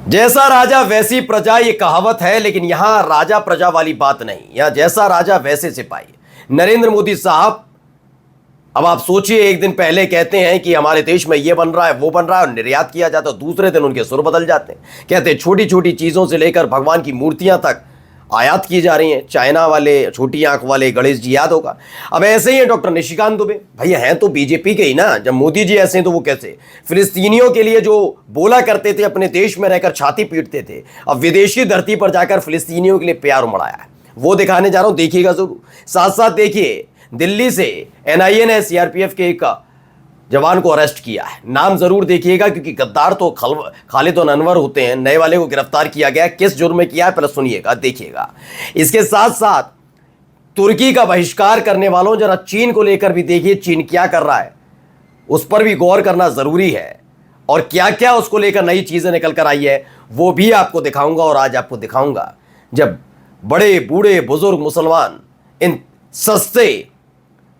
जैसा राजा वैसी प्रजा, ये कहावत है, लेकिन यहां राजा प्रजा वाली बात नहीं। यहां जैसा राजा वैसे सिपाही। नरेंद्र मोदी साहब, अब आप सोचिए, एक दिन पहले कहते हैं कि हमारे देश में ये बन रहा है, वो बन रहा है, और निर्यात किया जाता है, दूसरे दिन उनके सुर बदल जाते हैं। कहते हैं छोटी छोटी चीजों से लेकर भगवान की मूर्तियां तक आयात की जा रही हैं। चाइना वाले छोटी आंख वाले गणेश जी याद होगा। अब ऐसे ही है डॉक्टर निशिकांत दुबे, भैया हैं तो बीजेपी के ही ना। जब मोदी जी ऐसे हैं तो वो कैसे? फिलिस्तीनियों के लिए जो बोला करते थे, अपने देश में रहकर छाती पीटते थे, अब विदेशी धरती पर जाकर फिलिस्तीनियों के लिए प्यार उमड़ाया है। वो दिखाने जा रहा हूं, देखिएगा जरूर। साथ साथ देखिए, दिल्ली से एनआईए ने सीआरपीएफ के एक जवान को अरेस्ट किया है। नाम जरूर देखिएगा, क्योंकि गद्दार तो खालिद और अनवर होते हैं। नए वाले को गिरफ्तार किया गया, किस जुर्म में किया है पहले सुनिएगा, देखिएगा। इसके साथ साथ तुर्की का बहिष्कार करने वालों, जरा चीन को लेकर भी देखिए, चीन क्या कर रहा है, उस पर भी गौर करना जरूरी है। और क्या क्या उसको लेकर नई चीजें निकल कर आई है, वो भी आपको दिखाऊंगा। और आज आपको दिखाऊंगा, जब बड़े बूढ़े बुजुर्ग मुसलमान इन सस्ते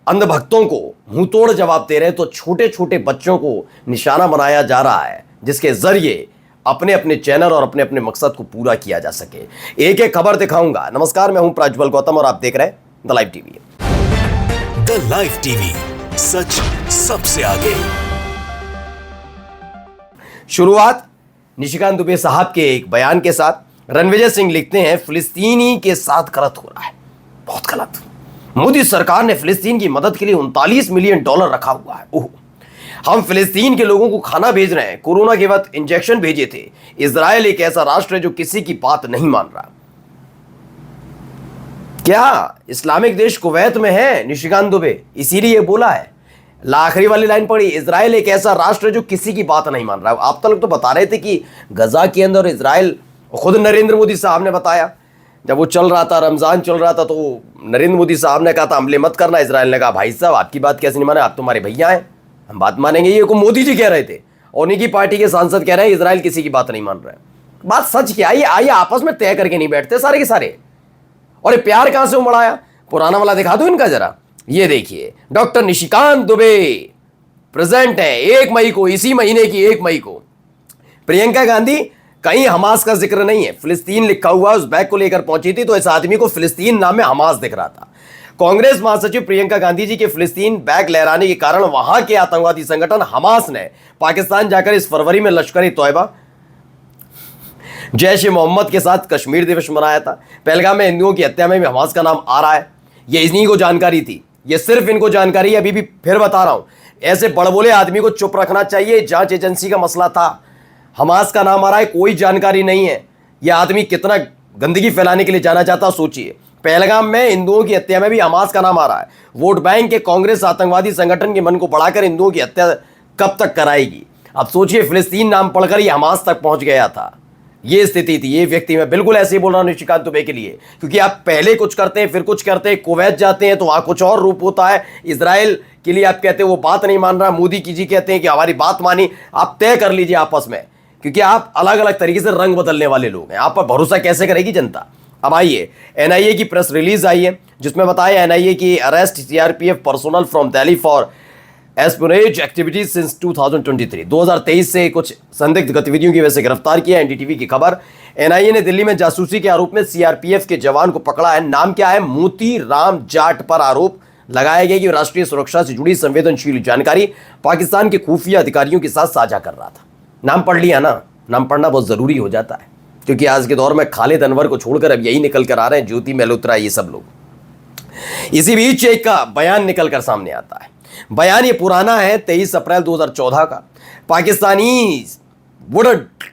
अंधभक्तों को मुंह तोड़ जवाब दे रहे हैं, तो छोटे छोटे बच्चों को निशाना बनाया जा रहा है, जिसके जरिए अपने अपने चैनल और अपने अपने मकसद को पूरा किया जा सके। एक एक खबर दिखाऊंगा। नमस्कार, मैं हूं प्रज्वल गौतम और आप देख रहे हैं the live TV. The live TV, सच सबसे आगे। शुरुआत निशिकांत दुबे साहब के एक बयान के साथ। रणविजय सिंह लिखते हैं, फिलिस्तीनी के साथ गलत हो रहा है, बहुत गलत। मोदी सरकार ने फिलिस्तीन की मदद के लिए $39 मिलियन रखा हुआ है। ओह, हम फिलिस्तीन के लोगों को खाना भेज रहे हैं, कोरोना के वक्त इंजेक्शन भेजे थे। इजराइल एक ऐसा राष्ट्र है जो किसी की बात नहीं मान रहा। क्या इस्लामिक देश कुवैत में है? निशिकांत दुबे इसीलिए बोला है। आखिरी वाली लाइन पढ़ी, इजराइल एक ऐसा राष्ट्र है जो किसी की बात नहीं मान रहा। आप तक तो बता रहे थे कि गजा के अंदर इजराइल, खुद नरेंद्र मोदी साहब ने बताया, जब वो चल रहा था, रमजान चल रहा था, तो नरेंद्र मोदी साहब ने कहा था हमले मत करना। इजराइल ने कहा भाई साहब आपकी बात कैसे नहीं माने, आप तुम्हारे भैया हैं, हम बात मानेंगे। ये को मोदी जी कह रहे थे, और उन्हीं की पार्टी के सांसद कह रहे हैं इजराइल किसी की बात नहीं मान रहा है। बात सच क्या है? आइए आपस में तय करके नहीं बैठते सारे के सारे। और ये प्यार कहां से उमड़ाया? पुराना वाला दिखा दो इनका जरा। ये देखिए, डॉक्टर निशिकांत दुबे प्रेजेंट है 1 मई को, इसी महीने की 1 मई को। प्रियंका गांधी, कहीं हमास का जिक्र नहीं है, फिलिस्तीन लिखा हुआ उस बैग को लेकर पहुंची थी, तो इस आदमी को फिलिस्तीन नाम में हमास दिख रहा था। कांग्रेस महासचिव प्रियंका गांधी जी के फिलिस्तीन बैग लहराने के कारण वहां के आतंकवादी संगठन हमास ने पाकिस्तान जाकर इस फरवरी में लश्कर ए तौयबा, जैश ए मोहम्मद के साथ कश्मीर दिवस मनाया था। पहलगाम में हिंदुओं की हत्या में भी हमास का नाम आ रहा है। ये इन्हीं को जानकारी थी, ये सिर्फ इनको जानकारी है। अभी भी फिर बता रहा हूं, ऐसे बड़बोले आदमी को चुप रखना चाहिए। जांच एजेंसी का मसला था, हमास का नाम आ रहा है, कोई जानकारी नहीं है। यह आदमी कितना गंदगी फैलाने के लिए जाना चाहता, सोचिए। पहलगाम में हिंदुओं की हत्या में भी हमास का नाम आ रहा है। वोट बैंक के कांग्रेस आतंकवादी संगठन के मन को बढ़ाकर हिंदुओं की हत्या कब तक कराएगी? अब सोचिए, फिलिस्तीन नाम पढ़कर ये हमास तक पहुंच गया था। ये स्थिति थी। ये व्यक्ति, मैं बिल्कुल ऐसे ही बोल रहा हूं निशिकांत दुबे के लिए, क्योंकि आप पहले कुछ करते हैं फिर कुछ करते हैं। कुवैत जाते हैं तो वहां कुछ और रूप होता है। इजराइल के लिए आप कहते हैं वो बात नहीं मान रहा, मोदी जी कहते हैं कि हमारी बात मानी। आप तय कर लीजिए आपस में, क्योंकि आप अलग अलग तरीके से रंग बदलने वाले लोग हैं। आप पर भरोसा कैसे करेगी जनता? अब आइए, एनआईए की प्रेस रिलीज आई है, जिसमें बताया एनआईए की arrest CRPF personal from Delhi for espionage activities since 2023। 2023 से कुछ संदिग्ध गतिविधियों की वजह से गिरफ्तार किया। एनडीटीवी की खबर, एनआईए ने दिल्ली में जासूसी के आरोप में सीआरपीएफ के जवान को पकड़ा है। नाम क्या है? मोती राम जाट पर आरोप लगाया गया कि राष्ट्रीय सुरक्षा से जुड़ी संवेदनशील जानकारी पाकिस्तान के खुफिया अधिकारियों के साथ साझा कर रहा था। नाम पढ़ लिया ना, नाम पढ़ना बहुत जरूरी हो जाता है, क्योंकि आज के दौर में खालिद अनवर को छोड़कर अब यही निकल कर आ रहे हैं, ज्योति मल्होत्रा, ये सब लोग। इसी बीच एक का बयान निकल कर सामने आता है। बयान ये पुराना है, 23 अप्रैल 2014 का। Pakistani wouldn't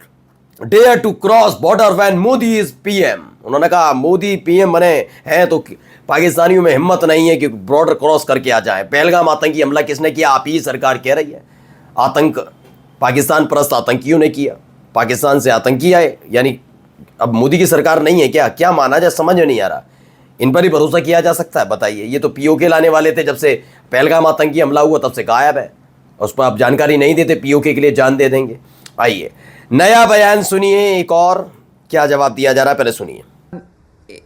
dare to cross border when Modi is PM. उन्होंने कहा मोदी पीएम बने हैं तो पाकिस्तानियों में हिम्मत नहीं है कि बॉर्डर क्रॉस करके आ जाए। पहलगाम आतंकी हमला किसने किया? आप ही सरकार कह रही है। आतंक पाकिस्तान परस्त आतंकियों ने किया, पाकिस्तान से आतंकी आए। यानी अब मोदी की सरकार नहीं है क्या? क्या माना जाए, समझ में नहीं आ रहा। इन पर ही भरोसा किया जा सकता है? बताइए। ये तो पीओके लाने वाले थे, जब से पहलगाम आतंकी हमला हुआ तब से गायब है। उस पर आप जानकारी नहीं देते, पीओके के लिए जान दे देंगे। आइए नया बयान सुनिए, एक और क्या जवाब दिया जा रहा है, पहले सुनिए।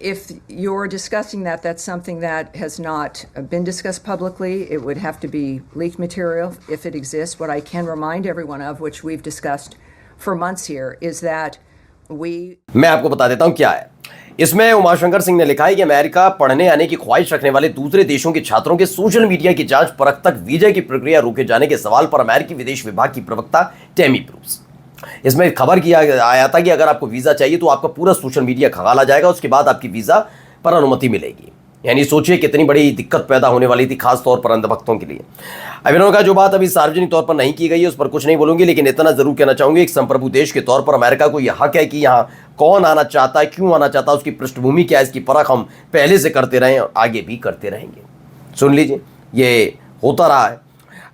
If you're discussing that, that's something that has not been discussed publicly. It would have to be leaked material if it exists. What I can remind everyone of, which we've discussed for months here, is that मैं आपको बता देता हूं क्या है इसमें। उमाशंकर सिंह ने लिखा है कि अमेरिका पढ़ने आने की ख्वाहिश रखने वाले दूसरे देशों के छात्रों के सोशल मीडिया की जांच परख तक वीजा की प्रक्रिया रोके जाने के सवाल पर अमेरिकी विदेश विभाग की प्रवक्ता टेमी ब्रूस, इसमें खबर किया आया था कि अगर आपको वीजा चाहिए तो आपका पूरा सोशल मीडिया खंगाला जाएगा, उसके बाद आपकी वीजा पर अनुमति मिलेगी। यानी सोचिए कितनी बड़ी दिक्कत पैदा होने वाली थी, खास तौर पर अंधभक्तों के लिए। अभिनव का जो बात अभी सार्वजनिक तौर पर नहीं की गई है उस पर कुछ नहीं बोलूंगी, लेकिन इतना जरूर कहना चाहूंगी एक संप्रभु देश के तौर पर अमेरिका को यह हक है कि यहाँ कौन आना चाहता है, क्यों आना चाहता है, उसकी पृष्ठभूमि क्या है, इसकी परख हम पहले से करते रहे और आगे भी करते रहेंगे। सुन लीजिए, ये होता रहा है।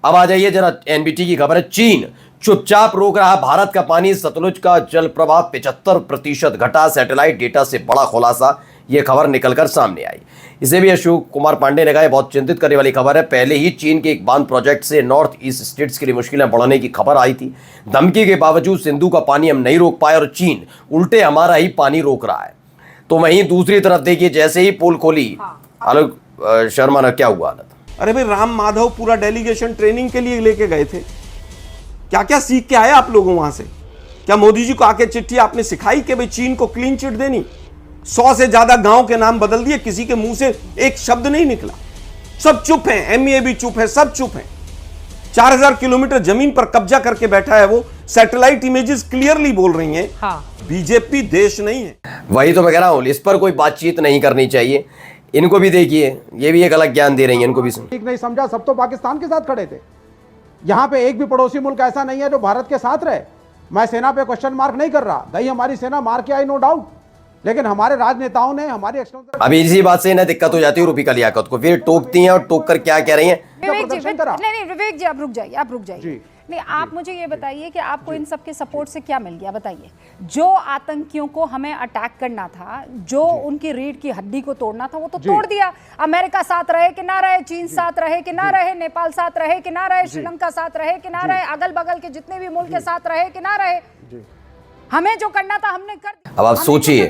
अब आ जाइए जरा एनबीटी की खबर है। चीन चुपचाप रोक रहा भारत का पानी, सतलुज का जल प्रवाह 75% घटा, सैटेलाइट डेटा से बड़ा खुलासा। यह खबर निकलकर सामने आई। इसे भी अशोक कुमार पांडे ने कहा बहुत चिंतित करने वाली खबर है। पहले ही चीन के एक बांध प्रोजेक्ट से नॉर्थ ईस्ट स्टेट्स के लिए मुश्किलें बढ़ने की खबर आई थी। धमकी के बावजूद सिंधु का पानी हम नहीं रोक पाए और चीन उल्टे हमारा ही पानी रोक रहा है। तो वहीं दूसरी तरफ देखिए, जैसे ही पोल खोली आलोक शर्मा ने क्या हुआ हालत। अरे भाई, राम माधव पूरा डेलीगेशन ट्रेनिंग के लिए लेके गए थे। क्या क्या सीख के आए आप लोगों वहां से? क्या मोदी जी को आके चिट्ठी आपने सिखाई कि भाई चीन को क्लीन चिट देनी? 100 से ज्यादा गांव के नाम बदल दिए, किसी के मुंह से एक शब्द नहीं निकला। सब चुप हैं, एमईए भी चुप है, सब चुप हैं। 4000 किलोमीटर जमीन पर कब्जा करके बैठा है वो। सैटेलाइट इमेजेस क्लियरली बोल रही हैं। बीजेपी देश नहीं है। वही तो मैं कह रहा हूं, इस पर कोई बातचीत नहीं करनी चाहिए। इनको भी देखिए, ये भी एक अलग ज्ञान दे रही है, इनको भी सुन। ठीक नहीं समझा, सब तो पाकिस्तान के साथ खड़े थे। यहां पे एक भी पड़ोसी मुल्क ऐसा नहीं है जो भारत के साथ रहे। मैं सेना पे क्वेश्चन मार्क नहीं कर रहा, गई हमारी सेना मार के आई, नो डाउट, लेकिन हमारे राजनेताओं ने हमारी एक्सटर्नल। अभी इसी बात से ना दिक्कत हो जाती है रूपिका लियाकत को, फिर टोकती हैं और टोक कर क्या कह रही हैं। नहीं विवेक जी, आप रुक जाइए। नहीं, आप मुझे ये बताइए कि आपको इन सब के सपोर्ट से क्या मिल गया, बताइए। जो आतंकियों को हमें अटैक करना था, जो उनकी रीढ़ की हड्डी को तोड़ना था, वो तो तोड़ दिया। अमेरिका साथ रहे कि ना रहे, चीन साथ रहे कि ना रहे, नेपाल साथ रहे कि ना रहे, श्रीलंका साथ रहे कि ना रहे, अगल बगल के जितने भी मुल्क के साथ रहे कि ना रहे, हमें जो करना था हमने कर दिया। अब आप सोचिए,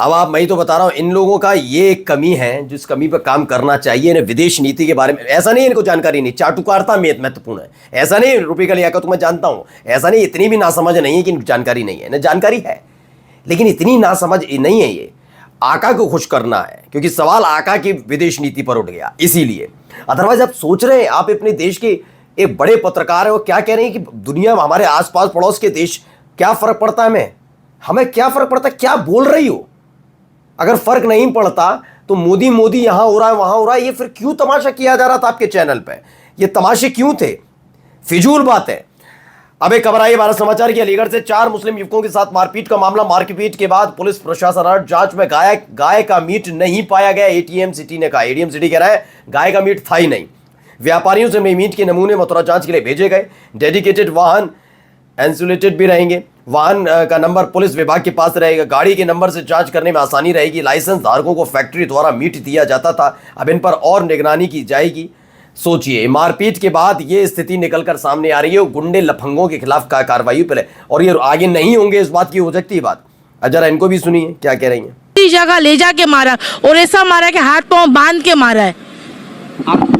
अब आप, मैं तो बता रहा हूं, इन लोगों का ये एक कमी है जिस कमी पर काम करना चाहिए। इन्हें विदेश नीति के बारे में ऐसा नहीं, इनको जानकारी नहीं, चाटुकारिता महत्वपूर्ण है। ऐसा नहीं रूपिका लियाकत को मैं जानता हूं, ऐसा नहीं, इतनी भी नासमझ नहीं है कि इनको जानकारी नहीं है, इन्हें जानकारी है, लेकिन इतनी नासमझ नहीं है। ये आका को खुश करना है, क्योंकि सवाल आका की विदेश नीति पर उठ गया, इसीलिए। अदरवाइज आप सोच रहे हैं, आप अपने देश के एक बड़े पत्रकार है, वो क्या कह रहे हैं कि दुनिया में हमारे आसपास पड़ोस के देश क्या फर्क पड़ता है, हमें क्या फर्क पड़ता है, क्या बोल रही हो? अगर फर्क नहीं पड़ता तो मोदी यहां हो रहा है, वहां हो रहा है, ये फिर क्यों तमाशा किया जा रहा था आपके चैनल पे? ये तमाशे क्यों थे? फिजूल बात है। अब एक खबर आई भारत समाचार की, अलीगढ़ से 4 मुस्लिम युवकों के साथ मारपीट का मामला। मारपीट के बाद पुलिस प्रशासन जांच में गाय का मीट नहीं पाया गया। एटीएम सिटी ने कहा, एटीएम सिटी कह रहा है गाय का मीट था ही नहीं। व्यापारियों से मीट के नमूने मथुरा जांच के लिए भेजे गए। डेडिकेटेड वाहन इंसुलेटेड भी रहेंगे, वाहन का नंबर पुलिस विभाग के पास रहेगा, गाड़ी के नंबर से जांच करने में आसानी रहेगी। लाइसेंस धारकों को फैक्ट्री द्वारा मीट दिया जाता था, अब इन पर और निगरानी की जाएगी। सोचिए, मारपीट के बाद ये स्थिति निकलकर सामने आ रही है। गुंडे लफंगों के खिलाफ कार्रवाई पहले, और ये आगे नहीं होंगे, इस बात की हो सकती है बात। जरा इनको भी सुनिए क्या कह रही है। जगह ले जाके मारा और ऐसा मारा कि हाथ पांव बांध के मारा है।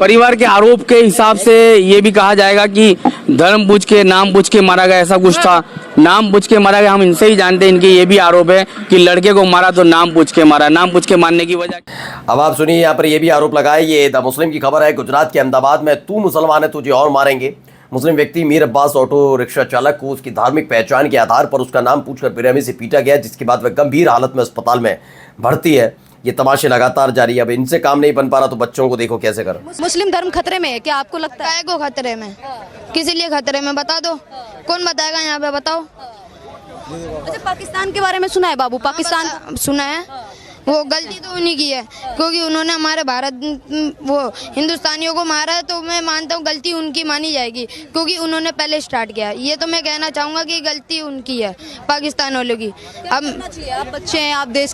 परिवार के आरोप के हिसाब से ये भी कहा जाएगा कि धर्म बुझ के, नाम बुझ के मारा गया, ऐसा कुछ था। नाम बुझ के मारा गया, हम इनसे ही जानते हैं। इनके ये भी आरोप है कि लड़के को मारा तो नाम बुझ के मारा। नाम बुझ के मारने की वजह, अब आप सुनिए, यहाँ पर ये भी आरोप लगाए। ये द मुस्लिम की खबर है, गुजरात के अहमदाबाद में, तू मुसलमान है तुझे और मारेंगे। मुस्लिम व्यक्ति मीर अब्बास ऑटो रिक्शा चालक को उसकी धार्मिक पहचान के आधार पर उसका नाम पूछकर बेरहमी से पीटा गया, जिसके बाद वह गंभीर हालत में अस्पताल में भर्ती है। ये तमाशे लगातार जारी है। अब इनसे काम नहीं बन पा रहा तो बच्चों को देखो कैसे करो। मुस्लिम धर्म खतरे में है क्या आपको लगता है? को खतरे में, किस लिए खतरे में, बता दो, कौन बताएगा यहाँ पे, बताओ। अच्छा, पाकिस्तान के बारे में सुना है बाबू? पाकिस्तान सुना है, वो गलती तो उन्हीं की है, क्योंकि उन्होंने हमारे भारत वो हिंदुस्तानियों को मारा है, तो मैं मानता हूँ गलती उनकी मानी जाएगी, क्योंकि उन्होंने पहले स्टार्ट किया। ये तो मैं कहना चाहूँगा कि गलती उनकी है, पाकिस्तान वालों की। अब आप बच्चे हैं, आप देश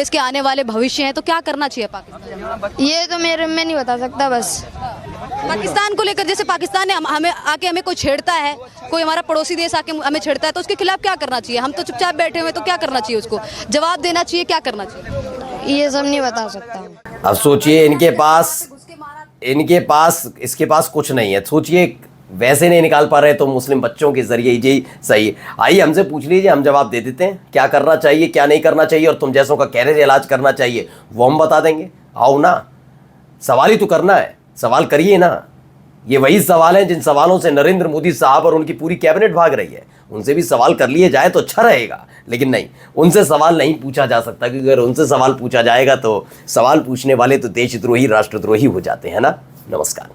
के आने वाले भविष्य हैं, तो क्या करना चाहिए पाकिस्तान? ये तो मैं नहीं बता सकता। बस पाकिस्तान को लेकर, जैसे पाकिस्तान ने हमें कोई छेड़ता है, कोई हमारा पड़ोसी देश आके हमें छेड़ता है, तो उसके खिलाफ क्या करना चाहिए? हम तो चुपचाप बैठे हुए, तो क्या करना चाहिए? उसको जवाब देना चाहिए, क्या करना चाहिए? ये सब नहीं बता सकता। अब सोचिए, इनके पास इसके पास कुछ नहीं है। सोचिए, वैसे नहीं निकाल पा रहे तो मुस्लिम बच्चों के जरिए ही सही है। आइए हमसे पूछ लीजिए, हम जवाब दे देते हैं क्या करना चाहिए क्या नहीं करना चाहिए, और तुम जैसों का कैरियर इलाज करना चाहिए वो हम बता देंगे। आओ ना, सवाल ही तो करना है, सवाल करिए ना। ये वही सवाल हैं जिन सवालों से नरेंद्र मोदी साहब और उनकी पूरी कैबिनेट भाग रही है। उनसे भी सवाल कर लिए जाए तो अच्छा रहेगा, लेकिन नहीं, उनसे सवाल नहीं पूछा जा सकता, क्योंकि अगर उनसे सवाल पूछा जाएगा तो सवाल पूछने वाले तो देशद्रोही राष्ट्रद्रोही हो जाते हैं ना। नमस्कार।